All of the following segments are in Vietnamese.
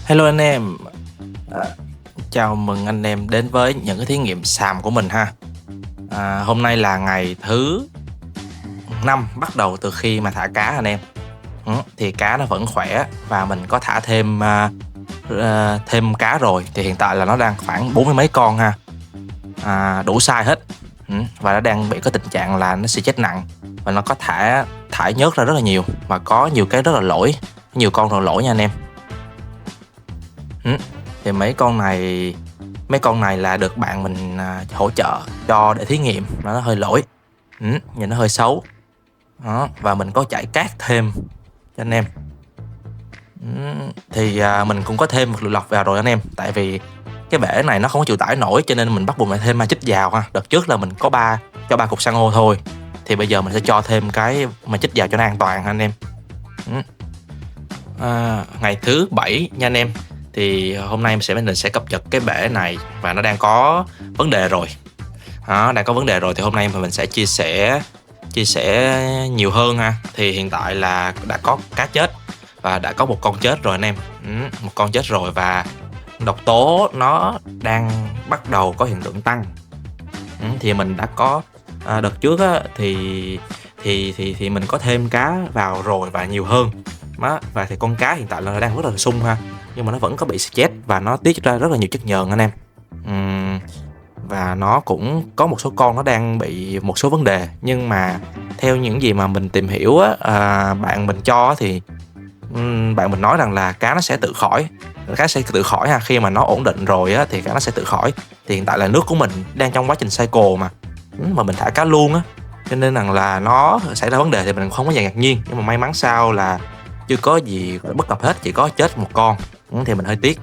Hello anh em. À, Chào mừng anh em đến với những cái thí nghiệm xàm của mình ha. Hôm nay là ngày thứ 5 bắt đầu từ khi mà thả cá anh em. Thì cá nó vẫn khỏe và mình có thả thêm cá rồi. Thì hiện tại là nó đang khoảng 40 mấy con ha. Đủ size hết. Và nó đang bị có tình trạng là nó sẽ chết nặng. Và nó có thải nhớt ra rất là nhiều. Và có nhiều cái rất là lỗi. Nhiều con rồi lỗi nha anh em. Thì mấy con này là được bạn mình hỗ trợ cho để thí nghiệm. Nó hơi lỗi, nhìn nó hơi xấu đó. Và mình có chải cát thêm cho anh em. Thì mình cũng có thêm một lượng lọc vào rồi anh em. Tại vì cái bể này nó không có chịu tải nổi, cho nên mình bắt buộc phải thêm ma chích vào ha. Đợt trước là mình có cho 3 cục san hô thôi, thì bây giờ mình sẽ cho thêm cái ma chích vào cho nó an toàn ha anh em. Ngày thứ 7 nha anh em. Thì hôm nay mình sẽ cập nhật cái bể này và nó đang có vấn đề rồi. Đang có vấn đề rồi thì hôm nay mình sẽ chia sẻ nhiều hơn ha. Thì hiện tại là đã có cá chết và đã có một con chết rồi anh em. Một con chết rồi và độc tố nó đang bắt đầu có hiện tượng tăng. Thì mình đã có đợt trước á, thì mình có thêm cá vào rồi và nhiều hơn. Và thì con cá hiện tại là đang rất là sung ha, nhưng mà nó vẫn có bị stress và nó tiết ra rất là nhiều chất nhờn anh em. Và nó cũng có một số con nó đang bị một số vấn đề, nhưng mà theo những gì mà mình tìm hiểu á, bạn mình cho thì bạn mình nói rằng là cá nó sẽ tự khỏi ha. Khi mà nó ổn định rồi á thì cá nó sẽ tự khỏi. Thì hiện tại là nước của mình đang trong quá trình cycle mà mình thả cá luôn á, cho nên rằng là nó xảy ra vấn đề thì mình không có gì ngạc nhiên. Nhưng mà may mắn sao là chưa có gì bất cập hết, chỉ có chết một con. Thì mình hơi tiếc,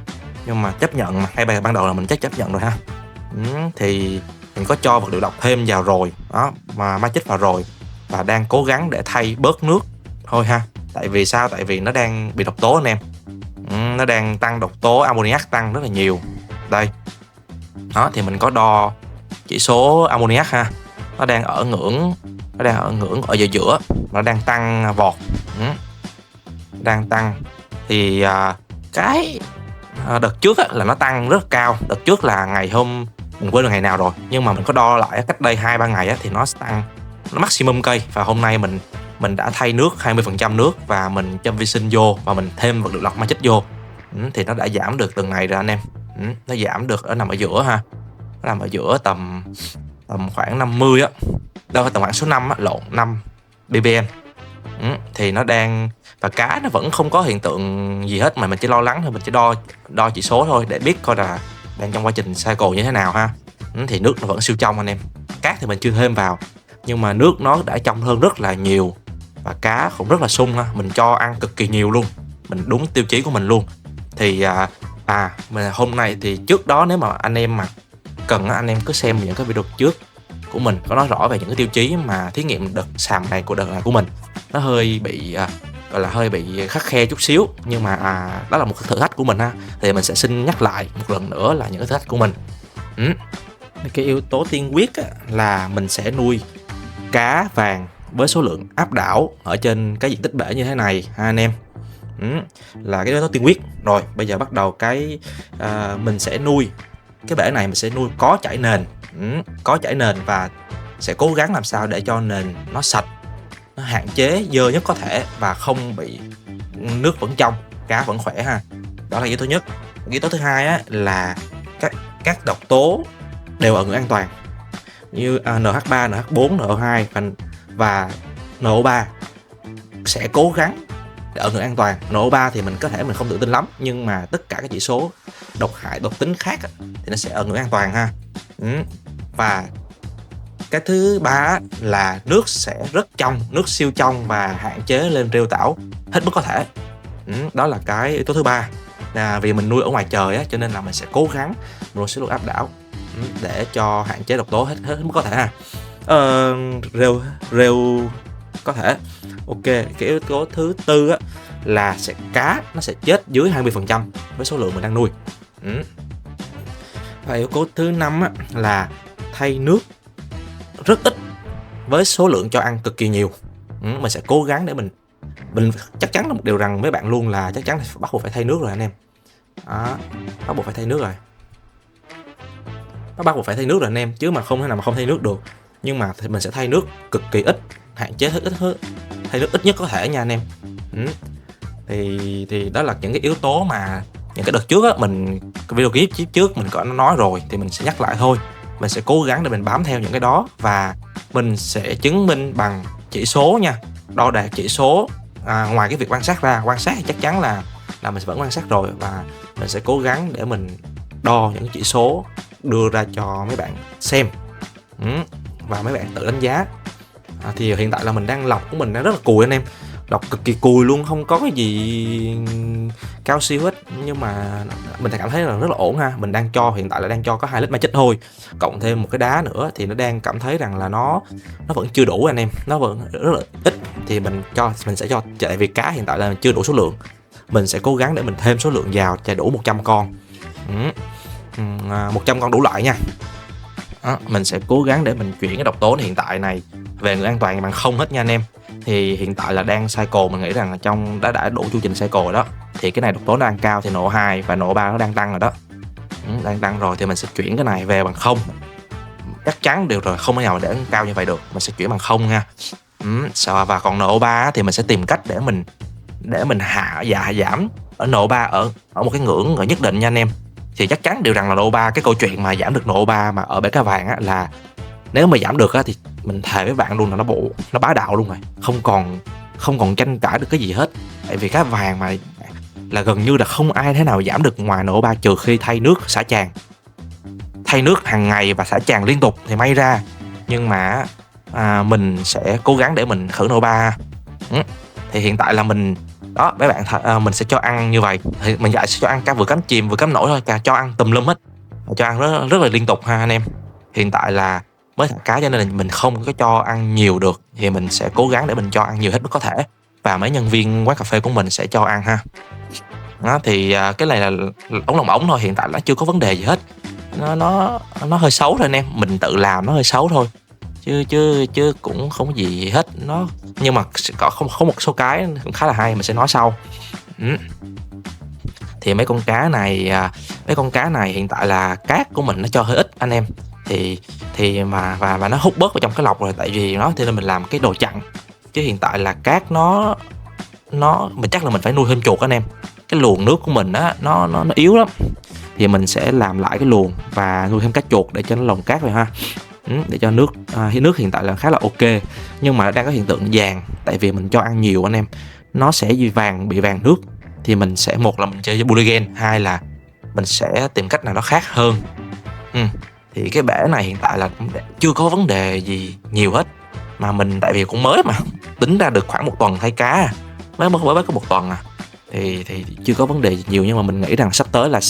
nhưng mà chấp nhận mà. Hay ban đầu là mình chấp nhận rồi ha. Thì mình có cho vật liệu độc thêm vào rồi đó, mà ma chích vào rồi, và đang cố gắng để thay bớt nước thôi ha. Tại vì sao? Tại vì nó đang bị độc tố anh em. Nó đang tăng độc tố ammoniac, tăng rất là nhiều. Đây đó, thì mình có đo chỉ số ammoniac ha. Nó đang ở ngưỡng ở giữa, nó đang tăng vọt. Đang tăng. Thì cái đợt trước á, là nó tăng rất cao. Đợt trước là mình quên được ngày nào rồi, nhưng mà mình có đo lại cách đây 2-3 ngày á, thì nó tăng, nó maximum cây. Và hôm nay mình đã thay nước 20% nước và mình châm vi sinh vô và mình thêm vật liệu lọc ma chích vô. Thì nó đã giảm được từng ngày rồi anh em. Nó giảm được nằm ở giữa ha. Nó nằm ở giữa tầm khoảng 50 á. Đâu tầm khoảng số 5 á, 5 ppm. Thì nó đang, và cá nó vẫn không có hiện tượng gì hết, mà mình chỉ lo lắng thôi. Mình chỉ đo chỉ số thôi để biết coi là đang trong quá trình cycle như thế nào ha. Thì nước nó vẫn siêu trong anh em. Cát thì mình chưa thêm vào, nhưng mà nước nó đã trong hơn rất là nhiều. Và cá cũng rất là sung ha. Mình cho ăn cực kỳ nhiều luôn, mình đúng tiêu chí của mình luôn. Thì hôm nay thì trước đó, nếu mà anh em mà cần, anh em cứ xem những cái video trước của mình có nói rõ về những cái tiêu chí mà thí nghiệm đợt xàm này của mình. Nó hơi bị gọi là hơi bị khắt khe chút xíu, nhưng mà đó là một cái thử thách của mình ha. Thì mình sẽ xin nhắc lại một lần nữa là những cái thử thách của mình. Cái yếu tố tiên quyết là mình sẽ nuôi cá vàng với số lượng áp đảo ở trên cái diện tích bể như thế này ha anh em. Là cái yếu tố tiên quyết. Rồi bây giờ bắt đầu mình sẽ nuôi cái bể này, mình sẽ nuôi có chảy nền. Có chảy nền và sẽ cố gắng làm sao để cho nền nó sạch, nó hạn chế dơ nhất có thể và không bị nước vẫn trong, cá vẫn khỏe ha. Đó là yếu tố nhất. Yếu tố thứ hai á, là các độc tố đều ở ngưỡng an toàn, như NH3, NH4, NO2 và NO3 sẽ cố gắng để ở ngưỡng an toàn. NO3 thì mình không tự tin lắm, nhưng mà tất cả các chỉ số độc hại, độc tính khác thì nó sẽ ở ngưỡng an toàn ha. Và cái thứ ba là nước sẽ rất trong, nước siêu trong và hạn chế lên rêu tảo hết mức có thể. Đó là cái yếu tố thứ ba. Vì mình nuôi ở ngoài trời á, cho nên là mình sẽ cố gắng nuôi số lượng áp đảo để cho hạn chế độc tố hết mức có thể ha. Rêu có thể. Ok, cái yếu tố thứ tư á, là cá nó sẽ chết dưới 20% với số lượng mình đang nuôi. Và yếu tố thứ năm á, là thay nước rất ít với số lượng cho ăn cực kỳ nhiều. Mình sẽ cố gắng để mình chắc chắn là một điều rằng với bạn luôn là chắc chắn là bắt buộc phải thay nước rồi anh em. Đó, bắt buộc phải thay nước rồi. Nó bắt buộc phải thay nước rồi anh em, chứ mà không thể nào mà không thay nước được. Nhưng mà thì mình sẽ thay nước cực kỳ ít, hạn chế ít hơn, thay nước ít nhất có thể nha anh em. Thì đó là những cái yếu tố mà những cái đợt trước á, mình cái video clip trước mình có nói rồi, thì mình sẽ nhắc lại thôi. Mình sẽ cố gắng để mình bám theo những cái đó, và mình sẽ chứng minh bằng chỉ số nha, đo đạt chỉ số. Ngoài cái việc quan sát ra, quan sát thì chắc chắn là mình vẫn quan sát rồi, và mình sẽ cố gắng để mình đo những chỉ số đưa ra cho mấy bạn xem, và mấy bạn tự đánh giá. Thì hiện tại là mình đang lọc của mình đang rất là cùi anh em, lọc cực kỳ cùi luôn, không có cái gì cao siêu hết, nhưng mà mình cảm thấy là rất là ổn ha. Mình đang cho, hiện tại là đang cho có 2 lít ma chích thôi, cộng thêm một cái đá nữa, thì nó đang cảm thấy rằng là nó vẫn chưa đủ anh em, nó vẫn rất là ít. Thì mình sẽ cho, tại vì cá hiện tại là chưa đủ số lượng, mình sẽ cố gắng để mình thêm số lượng vào cho đủ 100 con. 100 con đủ loại nha. Đó, mình sẽ cố gắng để mình chuyển cái độc tố hiện tại này về ngưỡng an toàn bằng không hết nha anh em. Thì hiện tại là đang cycle, mình nghĩ rằng là trong đã đủ chu trình cycle rồi đó. Thì cái này độc tố nó đang cao thì nộ 2 và nộ 3 nó đang tăng rồi đó. Đang tăng rồi thì mình sẽ chuyển cái này về bằng không. Chắc chắn được rồi, không thể nào để cao như vậy được, mình sẽ chuyển bằng không nha. Và còn nộ 3 thì mình sẽ tìm cách để mình giảm ở nộ 3 ở một cái ngưỡng nhất định nha anh em. Thì chắc chắn điều rằng là nộ 3, cái câu chuyện mà giảm được nộ 3 mà ở bể cá vàng á, là nếu mà giảm được á thì mình thề với bạn luôn là nó bá đạo luôn rồi, không còn tranh cãi được cái gì hết. Tại vì cá vàng mà là gần như là không ai thế nào giảm được ngoài nộ 3, trừ khi thay nước xả tràn, thay nước hàng ngày và xả tràn liên tục thì may ra. Nhưng mà mình sẽ cố gắng để mình thử nộ 3. Thì hiện tại là mình đó mấy bạn, mình sẽ cho ăn như vậy. Thì mình sẽ cho ăn cá vừa cắm chìm vừa cắm nổi thôi, cho ăn tùm lum hết, cho ăn rất là liên tục ha anh em. Hiện tại là mới thả cá cho nên là mình không có cho ăn nhiều được, thì mình sẽ cố gắng để mình cho ăn nhiều hết mức có thể, và mấy nhân viên quán cà phê của mình sẽ cho ăn ha. Đó, thì cái này là ống lồng ống thôi, hiện tại nó chưa có vấn đề gì hết. Nó hơi xấu thôi anh em, mình tự làm nó hơi xấu thôi, chứ cũng không có gì hết. Nó nhưng mà có một số cái cũng khá là hay, mình sẽ nói sau. Thì mấy con cá này hiện tại là cát của mình nó cho hơi ít anh em, thì mà nó hút bớt vào trong cái lọc rồi, tại vì nó thì nên mình làm cái đồ chặn. Chứ hiện tại là cát nó mình chắc là mình phải nuôi thêm chuột anh em. Cái luồng nước của mình á nó yếu lắm, thì mình sẽ làm lại cái luồng và nuôi thêm cá chuột để cho nó lồng cát rồi ha. Để cho nước hiện tại là khá là ok, nhưng mà đang có hiện tượng vàng, tại vì mình cho ăn nhiều anh em, nó sẽ bị vàng nước. Thì mình sẽ, một là mình chơi với Polygen, hai là mình sẽ tìm cách nào đó khác hơn. Thì cái bể này hiện tại là cũng chưa có vấn đề gì nhiều hết, mà mình tại vì cũng mới mà tính ra được khoảng 1 tuần thay cá, mới có 1 tuần thì chưa có vấn đề gì nhiều. Nhưng mà mình nghĩ rằng sắp tới là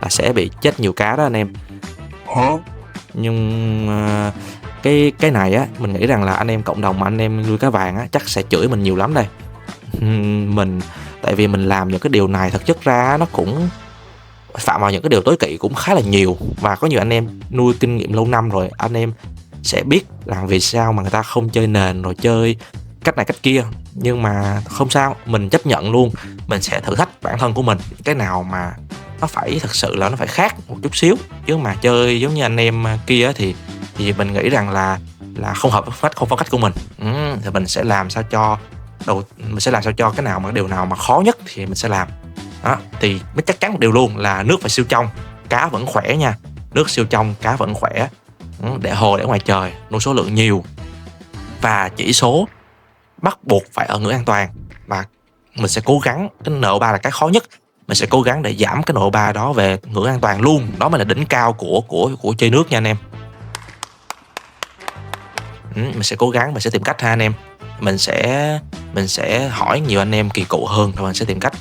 sẽ bị chết nhiều cá đó anh em. Nhưng cái này á, mình nghĩ rằng là anh em cộng đồng mà anh em nuôi cá vàng á chắc sẽ chửi mình nhiều lắm đây. Tại vì mình làm những cái điều này thực chất ra nó cũng phạm vào những cái điều tối kỵ cũng khá là nhiều, và có nhiều anh em nuôi kinh nghiệm lâu năm rồi, anh em sẽ biết là vì sao mà người ta không chơi nền rồi chơi cách này cách kia. Nhưng mà không sao, mình chấp nhận luôn, mình sẽ thử thách bản thân của mình, cái nào mà nó phải thực sự là nó phải khác một chút xíu, chứ mà chơi giống như anh em kia thì mình nghĩ rằng là không hợp với phong cách của mình. Thì mình sẽ làm sao cho cái nào mà điều nào mà khó nhất thì mình sẽ làm. Đó, thì mới chắc chắn một điều luôn là nước phải siêu trong, cá vẫn khỏe nha. Nước siêu trong, cá vẫn khỏe. Để hồ để ngoài trời, nuôi số lượng nhiều, và chỉ số bắt buộc phải ở ngưỡng an toàn. Và mình sẽ cố gắng, cái NO3 là cái khó nhất, mình sẽ cố gắng để giảm cái NO3 đó về ngưỡng an toàn luôn. Đó mới là đỉnh cao của chơi nước nha anh em. Mình sẽ cố gắng, mình sẽ tìm cách ha anh em. Mình sẽ hỏi nhiều anh em kỳ cựu hơn, rồi mình sẽ tìm cách.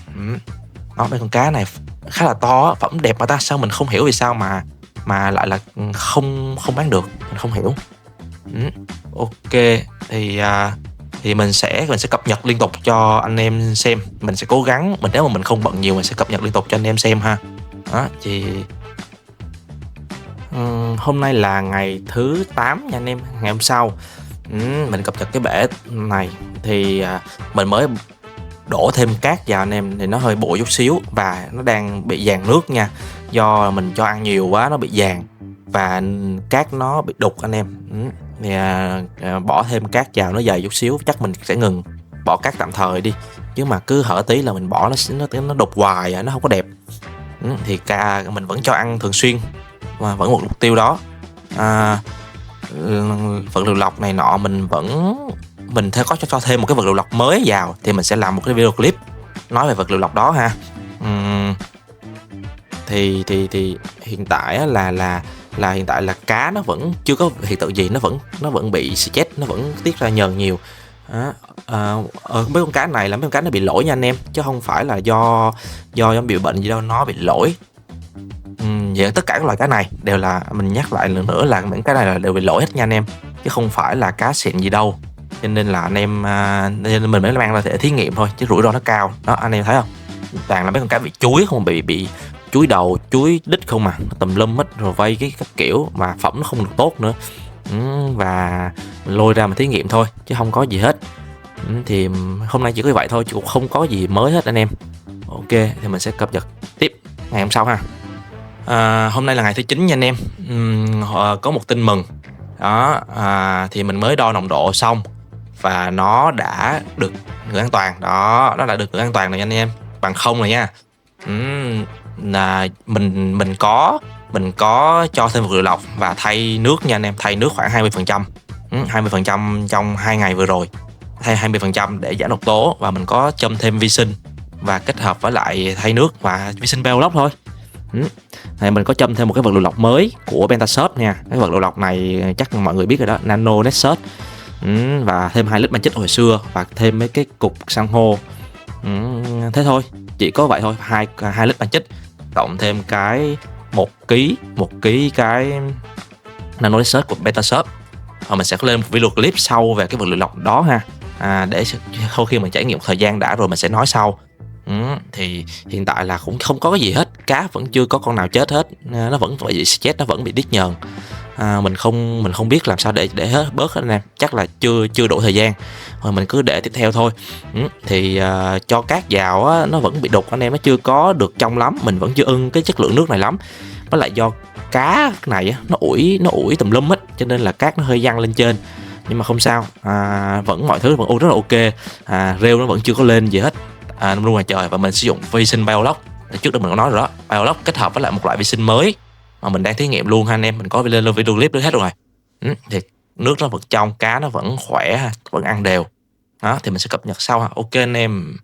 Đó, mấy con cá này khá là to, phẩm đẹp mà ta, sao mình không hiểu vì sao mà lại là không bán được, mình không hiểu. Ok, thì mình sẽ cập nhật liên tục cho anh em xem. Mình sẽ cố gắng, nếu mà mình không bận nhiều, mình sẽ cập nhật liên tục cho anh em xem ha. Đó, thì hôm nay là ngày thứ 8 nha anh em, ngày hôm sau. Mình cập nhật cái bể này thì mình mới đổ thêm cát vào anh em thì nó hơi bụi chút xíu và nó đang bị dàn nước nha, do mình cho ăn nhiều quá nó bị dàn và cát nó bị đục anh em. Thì bỏ thêm cát vào nó dày chút xíu, chắc mình sẽ ngừng bỏ cát tạm thời đi, chứ mà cứ hở tí là mình bỏ nó đục hoài nó không có đẹp. Thì mình vẫn cho ăn thường xuyên và vẫn một mục tiêu đó. Vật liệu lọc này nọ mình có cho thêm một cái vật liệu lọc mới vào thì mình sẽ làm một cái video clip nói về vật liệu lọc đó ha. Thì hiện tại là hiện tại là cá nó vẫn chưa có hiện tượng gì, nó vẫn bị stress, nó vẫn tiết ra nhờn nhiều. Mấy con cá này là mấy con cá nó bị lỗi nha anh em, chứ không phải là do nó bị bệnh gì đâu, nó bị lỗi. Vậy tất cả các loài cá này đều là, mình nhắc lại lần nữa là những cái này là đều bị lỗi hết nha anh em, chứ không phải là cá xịn gì đâu. Cho nên là anh em nên mình mới mang ra để thí nghiệm thôi, chứ rủi ro nó cao đó anh em thấy không. Toàn là mấy con cá bị chuối không, bị chuối đầu, chuối đít không mà tùm lum hết, rồi vây cái các kiểu mà phẩm nó không được tốt nữa. Và mình lôi ra mà thí nghiệm thôi chứ không có gì hết. Thì hôm nay chỉ có vậy thôi chứ cũng không có gì mới hết anh em. Ok, thì mình sẽ cập nhật tiếp ngày hôm sau ha. Hôm nay là ngày thứ 9 nha anh em. Có một tin mừng đó, thì mình mới đo nồng độ xong và nó đã được ngưỡng an toàn đó, nó đã được ngưỡng an toàn rồi nha anh em, bằng không rồi nha. Là mình có cho thêm vật liệu lọc và thay nước nha anh em, thay nước khoảng 20%, 20% trong 2 ngày vừa rồi, thay 20% để giảm độc tố, và mình có châm thêm vi sinh và kết hợp với lại thay nước và vi sinh Biolock thôi. Thì mình có châm thêm một cái vật liệu lọc mới của Pentashop nha. Cái vật liệu lọc này chắc mọi người biết rồi đó, Nano Nexus. Và thêm 2 lít man chích hồi xưa và thêm mấy cái cục san hô. Thế thôi, chỉ có vậy thôi, 2 lít man chích cộng thêm cái 1 ký cái Nano Nexus của Pentashop. Và mình sẽ có lên một video clip sau về cái vật liệu lọc đó ha. Để sau khi mình trải nghiệm một thời gian đã rồi mình sẽ nói sau. Thì hiện tại là cũng không có cái gì hết, cá vẫn chưa có con nào chết hết, nó vẫn bị stress, nó vẫn bị tiết nhờn. Mình không biết làm sao để hết bớt hết anh em, chắc là chưa đủ thời gian, rồi mình cứ để tiếp theo thôi. Thì cho cát vào á, nó vẫn bị đục anh em, nó chưa có được trong lắm, mình vẫn chưa ưng cái chất lượng nước này lắm. Với lại do cá này á, nó ủi tùm lum hết, cho nên là cát nó hơi văng lên trên, nhưng mà không sao, vẫn mọi thứ vẫn rất là ok. Rêu nó vẫn chưa có lên gì hết, nó luôn ngoài trời. Và mình sử dụng vi sinh Biolock, trước đó mình có nói rồi đó, Biolock kết hợp với lại một loại vi sinh mới mà mình đang thí nghiệm luôn ha anh em, mình có lên video clip hết rồi. Thì nước nó vẫn trong, cá nó vẫn khỏe, vẫn ăn đều đó, thì mình sẽ cập nhật sau ha. Ok anh em.